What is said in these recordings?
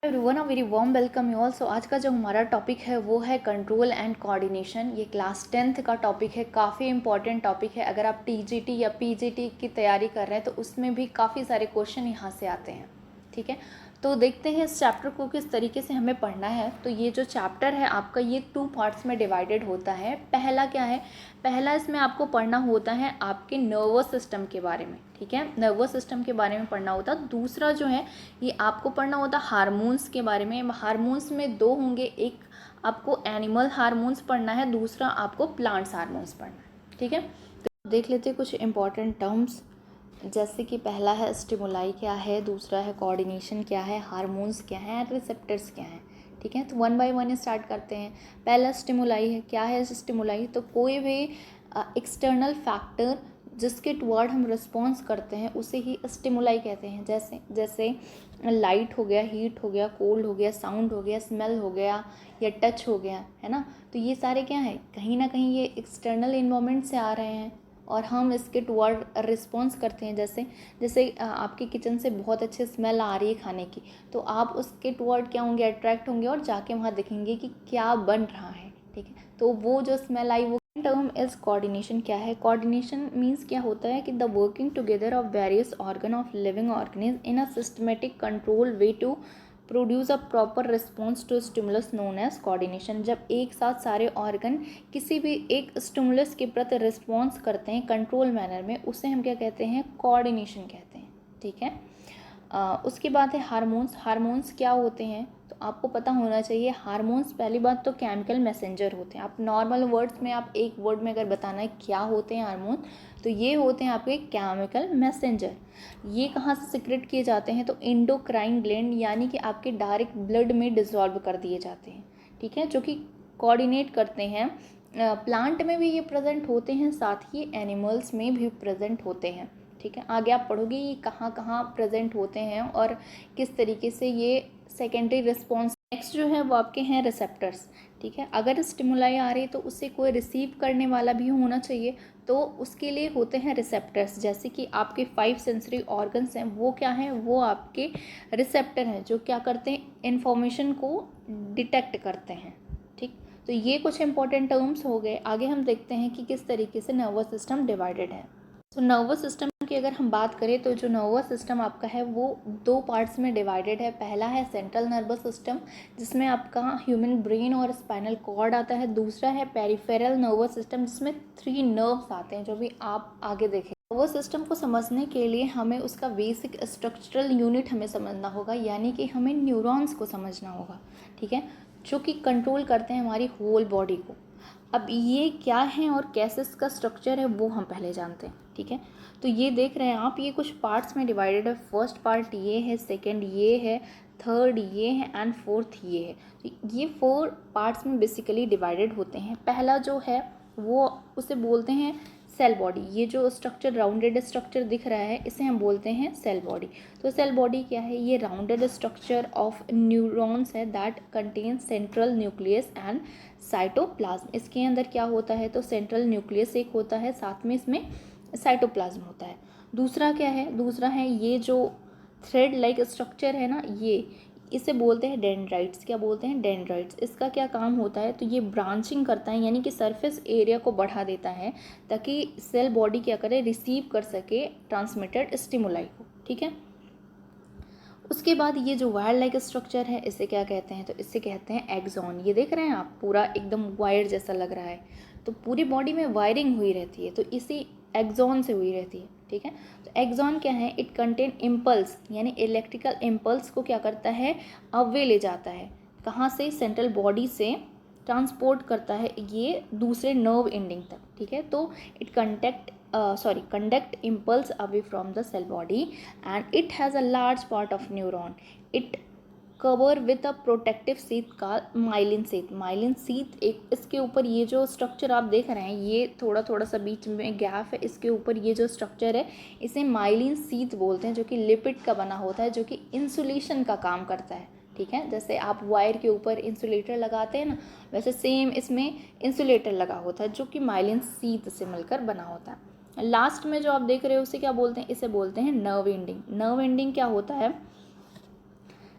Everyone a very warm welcome you all. So आज का जो हमारा टॉपिक है वो है कंट्रोल एंड कोऑर्डिनेशन। ये क्लास 10th का टॉपिक है, काफ़ी इंपॉर्टेंट टॉपिक है। अगर आप टीजीटी या पीजीटी की तैयारी कर रहे हैं तो उसमें भी काफ़ी सारे क्वेश्चन यहाँ से आते हैं। ठीक है, तो देखते हैं इस चैप्टर को किस तरीके से हमें पढ़ना है। तो ये जो चैप्टर है आपका ये 2 पार्ट्स में डिवाइडेड होता है। पहला क्या है, पहला इसमें आपको पढ़ना होता है आपके नर्वस सिस्टम के बारे में। ठीक है, नर्वस सिस्टम के बारे में पढ़ना होता है। दूसरा जो है ये आपको पढ़ना होता है हार्मोन्स के बारे में। हार्मोन्स में 2 होंगे, एक आपको एनिमल हार्मोन्स पढ़ना है, दूसरा आपको प्लांट्स हार्मोन्स पढ़ना है। ठीक है, तो देख लेते हैं कुछ इंपॉर्टेंट टर्म्स, जैसे कि पहला है स्टिमुलाई क्या है, दूसरा है कोऑर्डिनेशन क्या है, हार्मोन्स क्या है, रिसेप्टर्स क्या है। ठीक है, तो वन बाय वन स्टार्ट करते हैं। पहला स्टिमुलाई है। क्या है स्टिमुलाई? तो कोई भी एक्सटर्नल फैक्टर जिसके टुवर्ड हम रिस्पॉन्स करते हैं उसे ही स्टिमुलाई कहते हैं। जैसे जैसे लाइट हो गया, हीट हो गया, कोल्ड हो गया, साउंड हो गया, स्मेल हो गया या टच हो गया, है ना। तो ये सारे क्या है, कहीं ना कहीं ये एक्सटर्नल इन्वायरमेंट से आ रहे हैं और हम इसके टुवर्ड रिस्पॉन्स करते हैं। जैसे जैसे आपके किचन से बहुत अच्छी स्मेल आ रही है खाने की, तो आप उसके टुवर्ड क्या होंगे, अट्रैक्ट होंगे और जाके वहाँ देखेंगे कि क्या बन रहा है। ठीक है, तो वो जो स्मेल आई वो टर्म इज कोऑर्डिनेशन। क्या है कोऑर्डिनेशन? मीन्स क्या होता है कि the working together of various organ of living organism in a systematic control way to produce a proper response to stimulus known as coordination. जब एक साथ सारे ऑर्गन किसी भी एक स्टिमुलस के प्रति रिस्पॉन्स करते हैं कंट्रोल मैनर में, उसे हम क्या कहते हैं, कोऑर्डिनेशन कहते हैं। ठीक है, उसके बाद है हार्मोन्स। हार्मोन्स क्या होते हैं तो आपको पता होना चाहिए। हार्मोन्स पहली बात तो केमिकल मैसेंजर होते हैं। आप नॉर्मल वर्ड्स में, आप एक वर्ड में अगर बताना है क्या होते हैं हार्मोन, तो ये होते हैं आपके केमिकल मैसेंजर। ये कहाँ से सिक्रेट किए जाते हैं? तो एंडोक्राइन ग्लैंड, यानी कि आपके डायरेक्ट ब्लड में डिसॉल्व कर दिए जाते हैं। ठीक है, जो कि कोऑर्डिनेट करते हैं। प्लांट में भी ये प्रेजेंट होते हैं, साथ ही एनिमल्स में भी प्रेजेंट होते हैं। ठीक है, आगे आप पढ़ोगे ये कहाँ कहाँ प्रेजेंट होते हैं और किस तरीके से ये सेकेंडरी रिस्पॉन्स। नेक्स्ट जो है वो आपके हैं रिसेप्टर्स। ठीक है, अगर स्टिमुलाई आ रही है तो उससे कोई रिसीव करने वाला भी होना चाहिए, तो उसके लिए होते हैं रिसेप्टर्स। जैसे कि आपके 5 सेंसरी ऑर्गन्स हैं, वो क्या हैं, वो आपके रिसेप्टर हैं जो क्या करते हैं, इन्फॉर्मेशन को डिटेक्ट करते हैं। ठीक, तो ये कुछ इंपॉर्टेंट टर्म्स हो गए। आगे हम देखते हैं कि किस तरीके से नर्वस सिस्टम डिवाइडेड है। तो नर्वस सिस्टम की अगर हम बात करें तो जो नर्वस सिस्टम आपका है वो 2 पार्ट्स में डिवाइडेड है। पहला है सेंट्रल नर्वस सिस्टम, जिसमें आपका ह्यूमन ब्रेन और स्पाइनल कॉर्ड आता है। दूसरा है पेरिफेरल नर्वस सिस्टम, जिसमें 3 नर्व्स आते हैं, जो भी आप आगे देखें। नर्वस सिस्टम को समझने के लिए हमें उसका बेसिक स्ट्रक्चरल यूनिट हमें समझना होगा, यानी कि हमें न्यूरॉन्स को समझना होगा। ठीक है, जो कि कंट्रोल करते हैं हमारी होल बॉडी को। अब ये क्या है और कैसे इसका स्ट्रक्चर है वो हम पहले जानते हैं। ठीक है, तो ये देख रहे हैं आप, ये कुछ पार्ट्स में डिवाइडेड है। फर्स्ट पार्ट ये है, सेकंड ये है, थर्ड ये है एंड फोर्थ ये है। तो ये 4 पार्ट्स में बेसिकली डिवाइडेड होते हैं। पहला जो है वो उसे बोलते हैं सेल बॉडी। ये जो स्ट्रक्चर राउंडेड स्ट्रक्चर दिख रहा है इसे हम बोलते हैं सेल बॉडी। तो सेल बॉडी क्या है, ये राउंडेड स्ट्रक्चर ऑफ न्यूरॉन्स है that contain central nucleus and cytoplasm. इसके अंदर क्या होता है, तो सेंट्रल न्यूक्लियस एक होता है, साथ में इसमें साइटोप्लाज्म होता है। दूसरा क्या है, दूसरा है ये जो थ्रेड लाइक स्ट्रक्चर है ना, ये इसे बोलते हैं डेंड्राइट्स। क्या बोलते हैं, डेंड्राइट्स। इसका क्या काम होता है, तो ये ब्रांचिंग करता है, यानी कि सरफेस एरिया को बढ़ा देता है ताकि सेल बॉडी क्या करे, रिसीव कर सके ट्रांसमिटेड स्टिमुलाई को। ठीक है, उसके बाद ये जो वायर लाइक स्ट्रक्चर है इसे क्या कहते हैं, तो इसे कहते हैं एक्सॉन। ये देख रहे हैं आप, पूरा एकदम वायर जैसा लग रहा है, तो पूरी बॉडी में वायरिंग हुई रहती है, तो इसी एक्सॉन से हुई रहती है। ठीक है, तो एक्सॉन क्या है, इट कंटेन इम्पल्स, यानी इलेक्ट्रिकल इम्पल्स को क्या करता है, अवे ले जाता है। कहाँ से, सेंट्रल बॉडी से ट्रांसपोर्ट करता है ये दूसरे नर्व एंडिंग तक। ठीक है, तो it conduct impulse away from the cell body and it has a large part of neuron. It cover with a protective sheath called myelin sheath. myelin sheath एक, इसके ऊपर ये जो स्ट्रक्चर आप देख रहे हैं, ये थोड़ा थोड़ा सा बीच में गैप है, इसके ऊपर ये जो स्ट्रक्चर है इसे माइलिन शीथ बोलते हैं, जो कि लिपिड का बना होता है, जो कि इंसुलेशन का काम करता है। ठीक है, जैसे आप वायर के ऊपर इंसुलेटर लगाते हैं ना, वैसे सेम इसमें इंसुलेटर लगा होता है, जो कि माइलिन शीथ से मिलकर बना होता है। लास्ट में जो आप देख रहे हो उसे क्या बोलते हैं, इसे बोलते हैं नर्व एंडिंग। नर्व एंडिंग क्या होता है,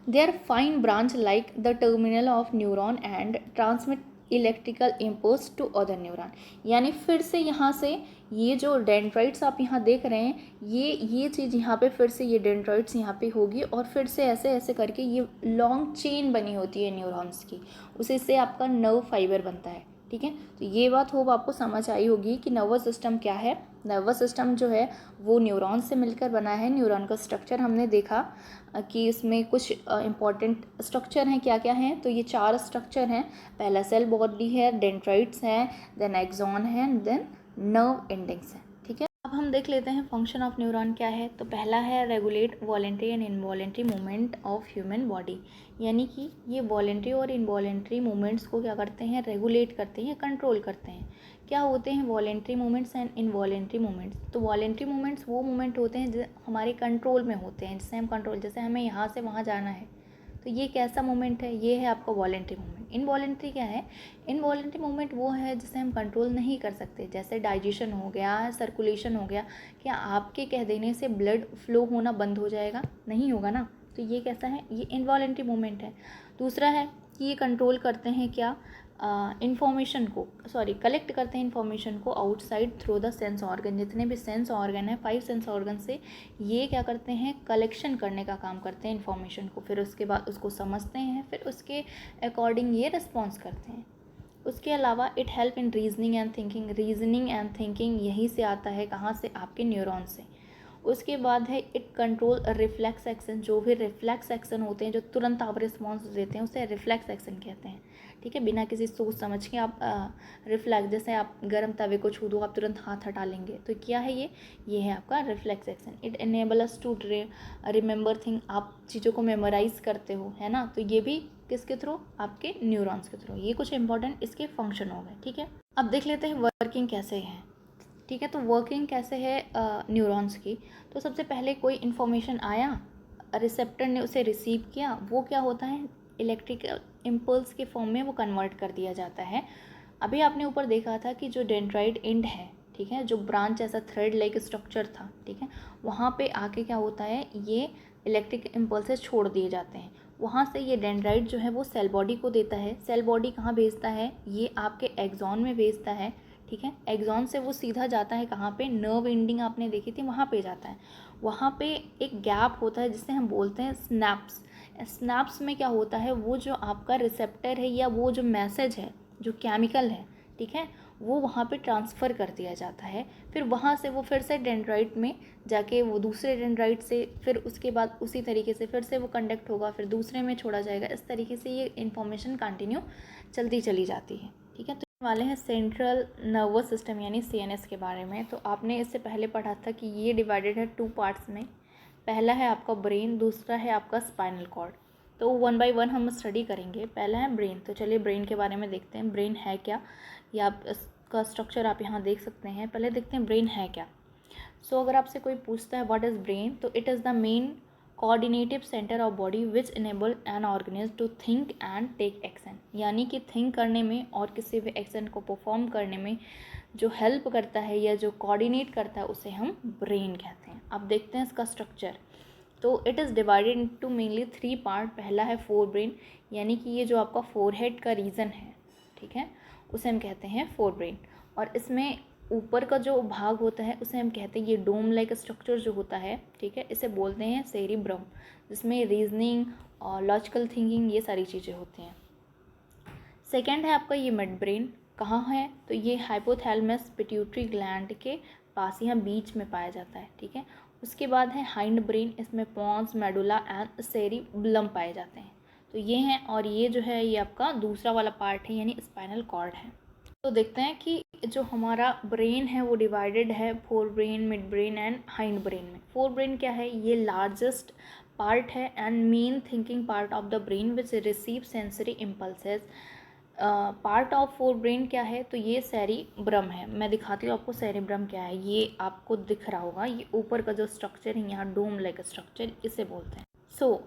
They are fine branch like the terminal of neuron and transmit electrical impulse to other neuron. यानी फिर से यहाँ से ये जो डेंड्राइट्स आप यहाँ देख रहे हैं, ये चीज़ यहाँ पे फिर से ये डेंड्राइट्स यहाँ पे होगी और फिर से ऐसे ऐसे करके ये लॉन्ग चेन बनी होती है न्यूरॉन्स की, उसी से आपका नर्व फाइबर बनता है। ठीक है, तो ये बात होप आपको समझ आई होगी कि नर्वस सिस्टम क्या है। नर्वस सिस्टम जो है वो न्यूरॉन से मिलकर बना है। न्यूरॉन का स्ट्रक्चर हमने देखा कि इसमें कुछ इंपॉर्टेंट स्ट्रक्चर हैं, क्या क्या हैं, तो ये 4 स्ट्रक्चर हैं। पहला सेल बॉडी है, डेंड्राइट्स हैं, देन एक्सॉन है, देन नर्व एंडिंग्स हैं। ठीक है, अब हम देख लेते हैं फंक्शन ऑफ न्यूरॉन क्या है। तो पहला है regulate voluntary and involuntary movement of human body. यानी कि ये वॉलेंट्री और इनवॉलेंट्री मूवमेंट्स को क्या करते हैं, रेगुलेट करते हैं, कंट्रोल करते हैं। क्या होते हैं voluntary movements and involuntary movements? तो वॉलेंट्री मूवमेंट्स वो मूवमेंट होते हैं जो हमारे कंट्रोल में होते हैं, जिससे हम कंट्रोल, जैसे हमें यहाँ से वहाँ जाना है, तो ये कैसा मूवमेंट है, ये है आपका वॉलेंट्री मूवमेंट। इनवॉलेंट्री क्या है? इनवॉलेंट्री मूवमेंट वो है जिसे हम कंट्रोल नहीं कर सकते, जैसे डाइजेशन हो गया, सर्कुलेशन हो गया। क्या आपके कह देने से ब्लड फ्लो होना बंद हो जाएगा? नहीं होगा ना। तो ये कैसा है, ये इनवॉलेंट्री मूवमेंट है। दूसरा है कि ये कंट्रोल करते हैं क्या, इंफॉर्मेशन को, कलेक्ट करते हैं इंफॉर्मेशन को outside through the sense organ. जितने भी सेंस ऑर्गन है, 5 सेंस ऑर्गन से ये क्या करते हैं, कलेक्शन करने का काम करते हैं इंफॉर्मेशन को, फिर उसके बाद उसको समझते हैं, फिर उसके अकॉर्डिंग ये रिस्पॉन्स करते हैं। उसके अलावा it help in reasoning and thinking. Reasoning and thinking यहीं से आता है, कहाँ से, आपके न्यूरॉन से। उसके बाद है इट कंट्रोल रिफ्लेक्स एक्शन। जो भी रिफ्लेक्स एक्शन होते हैं, जो तुरंत आप रिस्पॉन्स देते हैं, उसे रिफ्लेक्स एक्शन कहते हैं। ठीक है, बिना किसी सोच समझ के आप रिफ्लेक्स, जैसे आप गर्म तवे को छू दो, आप तुरंत हाथ हटा लेंगे, तो क्या है ये है आपका reflex action. It enable us to remember thing. आप चीज़ों को मेमोराइज करते हो, है ना, तो ये भी किसके थ्रू, आपके न्यूरॉन्स के थ्रू। ये कुछ इंपॉर्टेंट इसके फंक्शन हो गए। ठीक है, अब देख लेते हैं वर्किंग कैसे है। ठीक है, तो वर्किंग कैसे है न्यूरॉन्स की। तो सबसे पहले कोई इन्फॉर्मेशन आया, रिसेप्टर ने उसे रिसीव किया, वो क्या होता है, इलेक्ट्रिकल इम्पल्स के फॉर्म में वो कन्वर्ट कर दिया जाता है। अभी आपने ऊपर देखा था कि जो डेंड्राइट एंड है, ठीक है, जो ब्रांच ऐसा थ्रेड लाइक स्ट्रक्चर था, ठीक है, वहाँ पे आके क्या होता है, ये इलेक्ट्रिक इम्पल्सेस छोड़ दिए जाते हैं। वहाँ से ये डेंड्राइट जो है वो सेल बॉडी को देता है। सेल बॉडी कहाँ भेजता है, ये आपके एक्सॉन में भेजता है। ठीक है, एक्सॉन से वो सीधा जाता है कहाँ पे, नर्व एंडिंग आपने देखी थी, वहाँ पे जाता है। वहाँ पे एक गैप होता है जिसे हम बोलते हैं स्नैप्स। स्नैप्स में क्या होता है, वो जो आपका रिसेप्टर है या वो जो मैसेज है, जो केमिकल है, ठीक है, वो वहाँ पे ट्रांसफ़र कर दिया जाता है। फिर वहाँ से वो फिर से डेंड्राइट में जाके वो दूसरे डेंड्राइट से, फिर उसके बाद उसी तरीके से फिर से वो कंडक्ट होगा, फिर दूसरे में छोड़ा जाएगा। इस तरीके से ये इन्फॉर्मेशन कंटिन्यू चलती चली जाती है। ठीक है, तो वाले हैं सेंट्रल नर्वस सिस्टम यानी CNS के बारे में। तो आपने इससे पहले पढ़ा था कि ये डिवाइडेड है 2 पार्ट्स में। पहला है आपका ब्रेन, दूसरा है आपका स्पाइनल कॉर्ड। तो 1 बाय 1 हम स्टडी करेंगे। पहला है ब्रेन। तो चलिए ब्रेन के बारे में देखते हैं, ब्रेन है क्या, या आप इसका स्ट्रक्चर आप यहाँ देख सकते हैं। पहले देखते हैं ब्रेन है क्या। सो अगर आपसे कोई पूछता है व्हाट इज़ ब्रेन, तो it is the main coordinative centre of body which enable an organism to think and take action. यानी कि थिंक करने में और किसी भी एक्शन को परफॉर्म करने में जो हेल्प करता है या जो कोऑर्डिनेट करता है, उसे हम ब्रेन कहते हैं। अब देखते हैं इसका स्ट्रक्चर। तो it is divided into mainly 3 part. पहला है फोर ब्रेन, यानी कि ये जो आपका फोरहेड का रीजन है, ठीक है, उसे हम कहते हैं फोर ब्रेन। और इसमें ऊपर का जो भाग होता है उसे हम कहते हैं, ये डोम लाइक स्ट्रक्चर जो होता है, ठीक है, इसे बोलते हैं सेरिब्रम, जिसमें रीजनिंग और लॉजिकल थिंकिंग ये सारी चीज़ें होती हैं। सेकेंड है आपका ये मिड ब्रेन। कहाँ है, तो ये हाइपोथैलेमस पिट्यूटरी ग्लैंड के पास, यहाँ बीच में पाया जाता है। ठीक है, उसके बाद है हाइंड ब्रेन, इसमें पॉन्स, मेडुला एंड सेरिबलम पाए जाते हैं। तो ये हैं, और ये जो है ये आपका दूसरा वाला पार्ट है, यानी स्पाइनल कॉर्ड है। तो देखते हैं कि जो हमारा ब्रेन है वो डिवाइडेड है fore brain, mid brain and hind brain में। फोर ब्रेन क्या है, ये लार्जेस्ट पार्ट है and main thinking part of the brain which receive sensory impulses. Part of fore brain क्या है, तो ये सेरिब्रम है। मैं दिखाती हूँ आपको सेरिब्रम क्या है। ये आपको दिख रहा होगा, ये ऊपर का जो स्ट्रक्चर है यहाँ डोम लाइक स्ट्रक्चर, इसे बोलते हैं। सो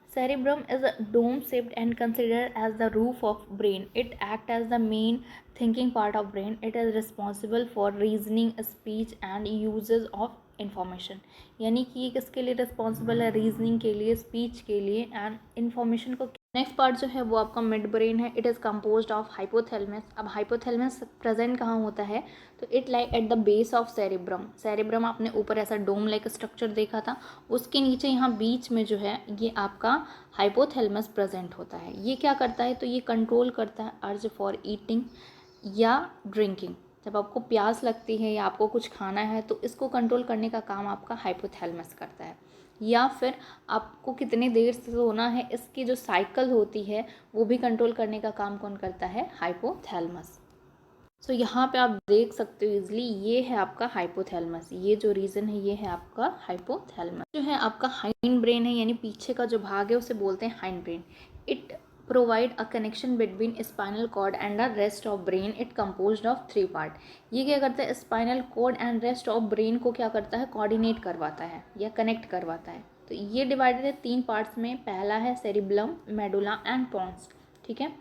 cerebrum is a dome shaped and considered as the roof of brain. It acts as the main thinking part of brain. It is responsible for reasoning, speech and uses of information, यानी कि ये किसके लिए responsible है, reasoning के लिए, speech के लिए एंड इन्फॉर्मेशन को। नेक्स्ट पार्ट जो है वो आपका मिड ब्रेन है। It is composed of hypothalamus. अब हाइपोथैलेमस प्रेजेंट कहाँ होता है, तो it like eight the base of cerebrum. Cerebrum आपने ऊपर ऐसा डोम लाइक स्ट्रक्चर देखा था, उसके नीचे यहाँ बीच में जो है ये आपका हाइपोथैलेमस प्रेजेंट होता है। ये क्या करता है, तो ये कंट्रोल करता है अर्ज फॉर ईटिंग या ड्रिंकिंग। जब आपको प्यास लगती है या आपको कुछ खाना है तो इसको कंट्रोल करने का काम आपका हाइपोथैलेमस करता है। या फिर आपको कितने देर से सोना है, इसकी जो साइकिल होती है वो भी कंट्रोल करने का काम कौन करता है, हाइपोथैलेमस। सो यहाँ पे आप देख सकते हो इजली, ये है आपका हाइपोथैलेमस, ये जो रीजन है ये है आपका हाइपोथैलेमस। जो है आपका हाइंड ब्रेन है, यानी पीछे का जो भाग है उसे बोलते हैं hind brain. It provide a connection between spinal cord and the rest of brain. It composed of 3 part. ये क्या करता है, spinal cord and rest of brain को क्या करता है, कोऑर्डिनेट करवाता है या कनेक्ट करवाता है। तो ये डिवाइडेड है 3 पार्ट्स में। पहला है सेरिबलम, मेडुला एंड पोन्स। ठीक है,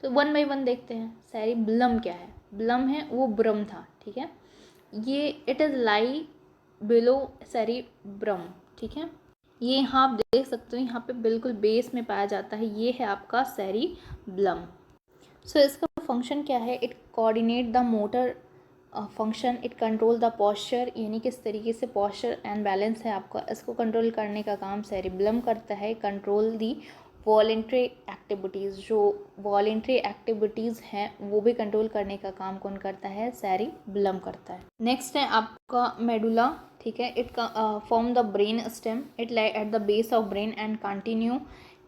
तो वन बाई वन देखते हैं। सेरिबलम क्या है, ब्लम है वो ब्रम था। ठीक है, ये it is lie below cerebrum. ठीक है, ये यहाँ आप देख सकते हो, यहाँ पे बिल्कुल बेस में पाया जाता है, ये है आपका सेरिब्लम। सो इसका फंक्शन क्या है, it coordinate the motor function, it control the posture, यानी किस तरीके से पॉस्चर एंड बैलेंस है आपका, इसको कंट्रोल करने का काम सेरिब्लम करता है। कंट्रोल दी वॉलेंट्री एक्टिविटीज़, जो वॉलेंट्री एक्टिविटीज़ हैं वो भी कंट्रोल करने का काम कौन करता है, सेरिब्लम करता है। नेक्स्ट है आपका मेडुला। ठीक है, it form the brain stem, it lie at the base of brain and continue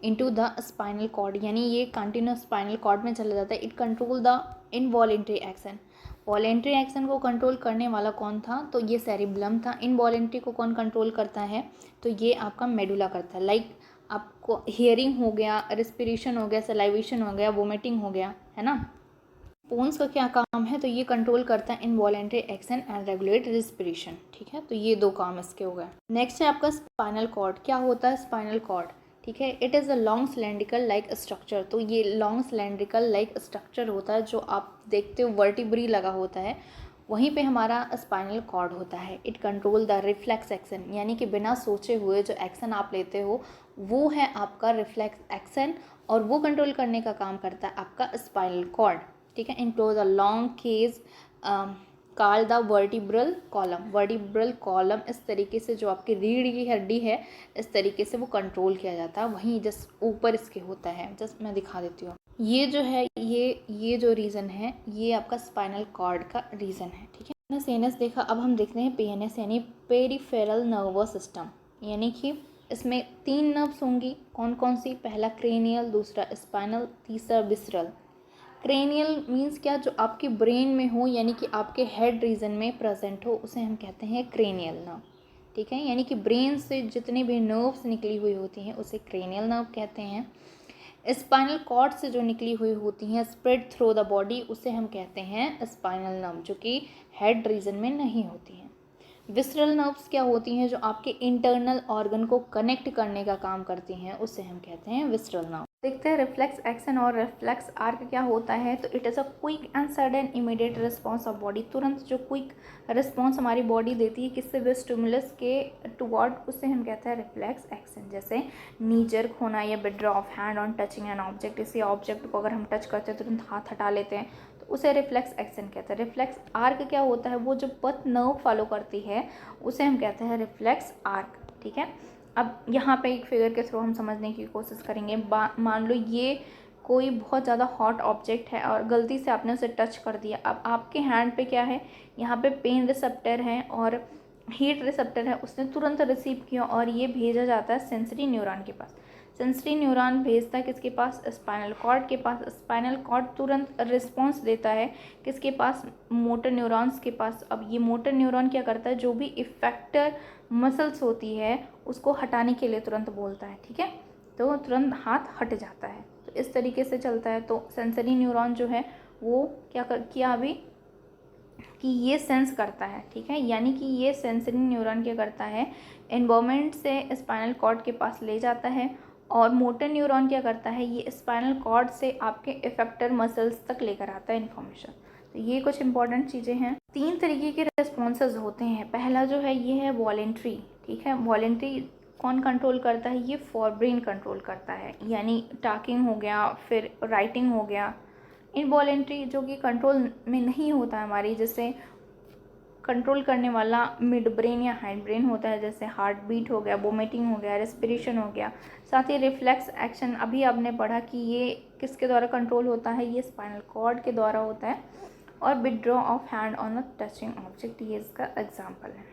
into the spinal cord, यानी ये कंटिन्यू स्पाइनल कॉर्ड में चला जाता है। It control the involuntary action. Voluntary action को कंट्रोल करने वाला कौन था, तो ये सेरिब्लम था। इनवॉलेंट्री को कौन कंट्रोल करता है, तो ये आपका मेडुला करता है। लाइक आपको हियरिंग हो गया, रेस्पिरेशन हो गया, सलाइवेशन हो गया, वोमिटिंग हो गया, है ना। पोन्स का क्या काम है, तो ये कंट्रोल करता है involuntary action and regulate respiration. ठीक है, तो ये 2 काम इसके हो गए। नेक्स्ट है आपका स्पाइनल कॉर्ड। क्या होता है स्पाइनल कॉर्ड, ठीक है, it is a long cylindrical like structure. तो ये लॉन्ग सिलेंड्रिकल लाइक स्ट्रक्चर होता है, जो आप देखते हो वर्टिब्री लगा होता है, वहीं पे हमारा स्पाइनल कॉर्ड होता है। It control the reflex action, यानी कि बिना सोचे हुए जो एक्शन आप लेते हो वो है आपका रिफ्लेक्स एक्शन, और वो कंट्रोल करने का काम करता है आपका स्पाइनल कॉर्ड। ठीक है, enclose a long cage called the vertebral column. Vertebral column इस तरीके से, जो आपकी रीढ़ की हड्डी है, इस तरीके से वो कंट्रोल किया जाता है। वहीं जस्ट ऊपर इसके होता है, जस्ट मैं दिखा देती हूँ। ये जो है ये जो रीज़न है ये आपका स्पाइनल कॉर्ड का रीज़न है। ठीक है, सीएनएस देखा, अब हम देखते हैं पीएनएस यानी पेरिफेरल नर्वस सिस्टम। यानी कि इसमें 3 नर्व्स होंगी, कौन कौन सी, पहला क्रेनियल, दूसरा स्पाइनल, तीसरा विसरल। क्रेनियल मीन्स क्या, जो आपके ब्रेन में हो, यानी कि आपके हेड रीजन में प्रेजेंट हो, उसे हम कहते हैं क्रेनियल नर्व। ठीक है, यानी कि ब्रेन से जितनी भी नर्व्स निकली हुई होती हैं उसे क्रेनियल नर्व कहते हैं। स्पाइनल कॉर्ड से जो निकली हुई होती हैं स्प्रेड थ्रू द बॉडी, उसे हम कहते हैं स्पाइनल नर्व, जो कि हेड रीजन में नहीं होती हैं। विसरल नर्व्स क्या होती हैं, जो आपके इंटरनल ऑर्गन को कनेक्ट करने का काम करती हैं, उसे हम कहते हैं विसरल नर्व। देखते हैं रिफ्लेक्स एक्शन और रिफ्लेक्स आर्क क्या होता है। तो it is a quick and sudden immediate response of body. तुरंत जो क्विक रिस्पॉन्स हमारी बॉडी देती है किससे भी, स्टिमुलस के टुवर्ड, उसे हम कहते हैं रिफ्लेक्स एक्शन। जैसे नी जर्क होना या withdraw of hand on touching an object. इसी ऑब्जेक्ट को अगर हम टच करते हैं तुरंत हाथ हटा लेते हैं, तो उसे रिफ्लेक्स एक्शन कहते हैं। रिफ्लेक्स आर्क क्या होता है, वो जो पथ नर्व फॉलो करती है उसे हम कहते हैं रिफ्लेक्स आर्क। ठीक है, अब यहाँ पे एक फिगर के थ्रू हम समझने की कोशिश करेंगे। मान लो ये कोई बहुत ज़्यादा हॉट ऑब्जेक्ट है और गलती से आपने उसे टच कर दिया। अब आपके हैंड पे क्या है, यहाँ पे पेन रिसेप्टर है और हीट रिसेप्टर है, उसने तुरंत रिसीव किया और ये भेजा जाता है सेंसरी न्यूरॉन के पास। सेंसरी न्यूरॉन भेजता है किसके पास, स्पाइनल कॉर्ड के पास। स्पाइनल कॉर्ड तुरंत रिस्पॉन्स देता है किसके पास, मोटर न्यूरॉन्स के पास। अब ये मोटर न्यूरॉन क्या करता है, जो भी इफेक्टर मसल्स होती है उसको हटाने के लिए तुरंत बोलता है। ठीक है, तो तुरंत हाथ हट जाता है। तो इस तरीके से चलता है। तो सेंसरी न्यूरॉन जो है वो क्या किया अभी कि ये सेंस करता है। ठीक है, यानी कि ये सेंसरी न्यूरॉन क्या करता है, एनवायरनमेंट से स्पाइनल कॉर्ड के पास ले जाता है। और मोटर न्यूरॉन क्या करता है, ये स्पाइनल कॉर्ड से आपके इफेक्टर मसल्स तक लेकर आता है इन्फॉर्मेशन। तो ये कुछ इंपॉर्टेंट चीज़ें हैं। 3 तरीके के रिस्पॉन्सेज होते हैं। पहला जो है ये है वॉलेंट्री, ठीक है। वॉलेंट्री कौन कंट्रोल करता है? ये फोरब्रेन कंट्रोल करता है, यानी टॉकिंग हो गया, फिर राइटिंग हो गया। इनवॉलेंट्री जो कि कंट्रोल में नहीं होता है हमारी, जैसे कंट्रोल करने वाला मिड ब्रेन या हाइंड ब्रेन होता है, जैसे हार्ट बीट हो गया, वोमिटिंग हो गया, रेस्पिरेशन हो गया। साथ ही रिफ्लेक्स एक्शन, अभी आपने पढ़ा कि ये किसके द्वारा कंट्रोल होता है? ये स्पाइनल कॉर्ड के द्वारा होता है। और withdraw of hand on a touching object, ये इसका एग्जाम्पल है।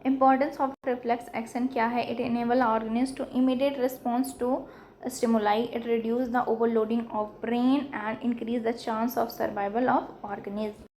इंपॉर्टेंस ऑफ रिफ्लेक्स एक्शन क्या है? It enable organism to immediate response to stimuli, it reduce the overloading of brain and increase the chance of survival of organism.